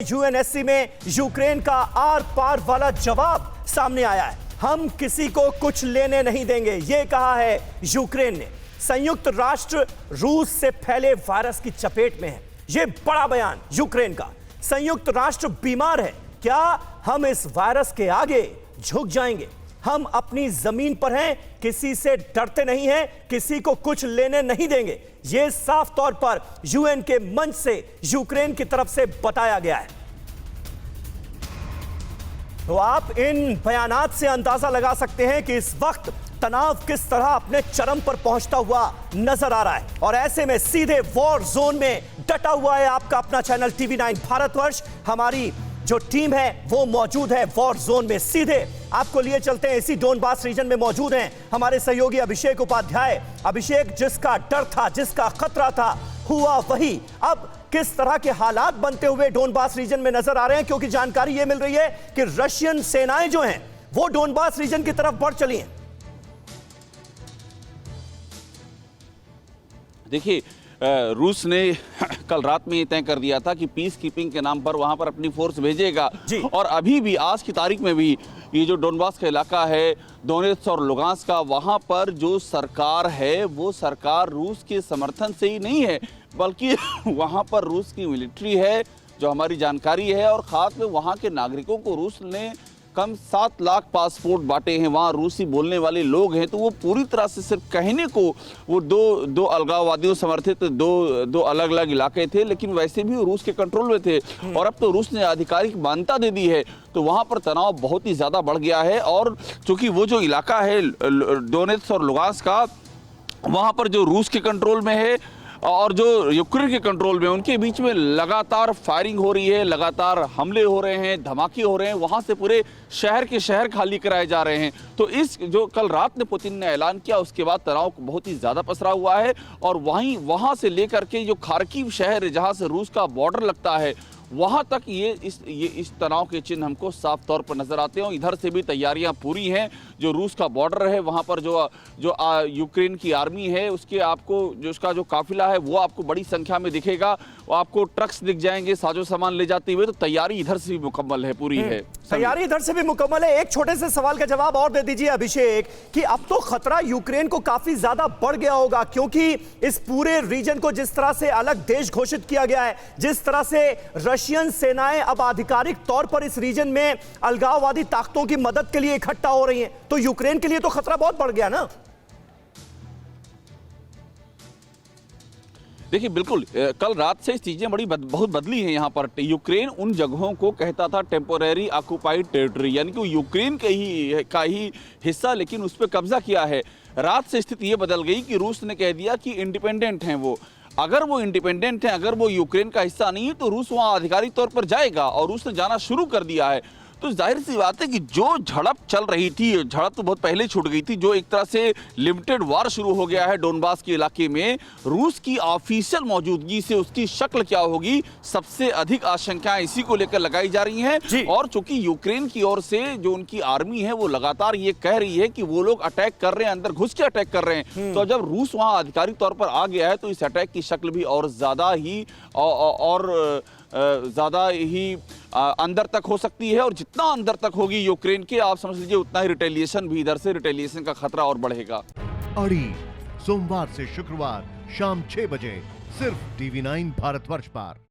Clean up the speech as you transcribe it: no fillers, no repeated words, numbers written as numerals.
UNSC में Ukraine का are पार वाला जवाब सामने आया है। हम किसी को कुछ लेने नहीं देंगे, यह कहा है यूक्रेन ने। संयुक्त राष्ट्र रूस से फैले वायरस की चपेट में है, यह बड़ा बयान यूक्रेन का। संयुक्त राष्ट्र बीमार है, क्या हम इस वायरस के आगे झुक जाएंगे? हम अपनी जमीन पर हैं, किसी से डरते नहीं हैं, किसी को कुछ लेने नहीं देंगे। यह साफ तौर पर यूएन के मंच से यूक्रेन की तरफ से बताया गया है। तो आप इन बयानात से अंदाजा लगा सकते हैं कि इस वक्त तनाव किस तरह अपने चरम पर पहुंचता हुआ नजर आ रहा है। और ऐसे में सीधे वॉर जोन में डटा हुआ है आपका अपना चैनल TV9 भारतवर्ष। हमारी जो टीम है वो मौजूद है वॉर जोन में। सीधे आपको लिए चलते हैं, इसी डोनबास रीजन में मौजूद हैं हमारे सहयोगी अभिषेक उपाध्याय। अभिषेक, जिसका डर था, जिसका खतरा था, हुआ वही। अब किस तरह के हालात बनते हुए डोनबास रीजन में नजर आ रहे हैं? क्योंकि जानकारी यह मिल रही है कि रशियन सेनाएं जो हैं वो डोनबास रीजन की तरफ बढ़ चली हैं। देखिए, रूस ने कल रात में ये तय कर दिया था कि पीस कीपिंग के नाम पर वहां पर अपनी फोर्स भेजेगा। और अभी भी आज की तारीख में भी ये जो डोनबास का इलाका है, दोनेत्स्क और लुगांस्क का, वहां पर जो सरकार है वो सरकार रूस के समर्थन से ही नहीं है, बल्कि वहां पर रूस की मिलिट्री है, जो हमारी जानकारी है। और खास में वहां के नागरिकों को रूस ने कम 7 लाख पासपोर्ट बांटे हैं, वहाँ रूसी बोलने वाले लोग हैं। तो वो पूरी तरह से सिर्फ कहने को वो दो अलगाववादियों समर्थित दो अलग अलग इलाके थे, लेकिन वैसे भी वो रूस के कंट्रोल में थे। और अब तो रूस ने आधिकारिक मान्यता दे दी है, तो वहाँ पर तनाव बहुत ही ज़्यादा बढ़ गया है। और चूंकि वो जो इलाका है डोनेत्स्क और लुगांस्क का, वहाँ पर जो रूस के कंट्रोल में है और जो यूक्रेन के कंट्रोल में, उनके बीच में लगातार फायरिंग हो रही है, लगातार हमले हो रहे हैं, धमाके हो रहे हैं, वहां से पूरे शहर के शहर खाली कराए जा रहे हैं। तो इस जो कल रात में पुतिन ने ऐलान किया, उसके बाद तनाव बहुत ही ज़्यादा पसरा हुआ है। और वहां से लेकर के जो खार्किव शहर है, जहां से रूस का बॉर्डर लगता है, वहां तक ये इस तनाव के चिन्ह हमको साफ तौर पर नजर आते हैं। इधर से भी तैयारियां पूरी हैं। जो रूस का बॉर्डर है, वहां पर जो यूक्रेन की आर्मी है, उसके आपको जो उसका जो काफिला है वो आपको बड़ी संख्या में दिखेगा। वो आपको ट्रक्स दिख जाएंगे साजो सामान ले जाते हुए। तो तैयारी इधर से भी मुकम्मल है, पूरी है। तैयारी इधर से भी मुकम्मल है। एक छोटे से सवाल का जवाब और दे दीजिए अभिषेक, कि अब तो खतरा यूक्रेन को काफी ज्यादा बढ़ गया होगा, क्योंकि इस पूरे रीजन को जिस तरह से अलग देश घोषित किया गया है, जिस तरह से रशियन सेनाएं अब आधिकारिक तौर पर इस रीजन में अलगाववादी ताकतों की मदद के लिए इकट्ठा हो रही हैं, तो यूक्रेन के लिए तो खतरा बहुत बढ़ गया ना। देखिए, बिल्कुल कल रात से चीज़ें बहुत बदली हैं। यहाँ पर यूक्रेन उन जगहों को कहता था टेम्पोरेरी ऑक्युपाइड टेरिटरी, यानी कि यूक्रेन का ही हिस्सा, लेकिन उस पर कब्जा किया है। रात से स्थिति ये बदल गई कि रूस ने कह दिया कि इंडिपेंडेंट हैं वो। अगर वो इंडिपेंडेंट हैं, अगर वो यूक्रेन का हिस्सा नहीं है, तो रूस वहाँ आधिकारिक तौर पर जाएगा। और रूस ने जाना शुरू कर दिया है। तो जाहिर सी बात है कि जो झड़प चल रही थी, झड़प तो बहुत पहले छूट गई थी, जो एक तरह से लिमिटेड वार शुरू हो गया है डोनबास के इलाके में, रूस की ऑफिशियल मौजूदगी से उसकी शक्ल क्या होगी, सबसे अधिक आशंकाएं इसी को लेकर लगाई जा रही हैं। और चूंकि यूक्रेन की ओर से जो उनकी आर्मी है वो लगातार ये कह रही है कि वो लोग अटैक कर रहे हैं, अंदर घुस के अटैक कर रहे हैं। तो जब रूस वहां आधिकारिक तौर पर आ गया है, तो इस अटैक की शक्ल भी और ज्यादा ही अंदर तक हो सकती है। और जितना अंदर तक होगी यूक्रेन के, आप समझ लीजिए उतना ही रिटेलिएशन भी, इधर से रिटेलिएशन का खतरा और बढ़ेगा। अड़ी सोमवार से शुक्रवार शाम 6 बजे सिर्फ TV9 भारतवर्ष पर।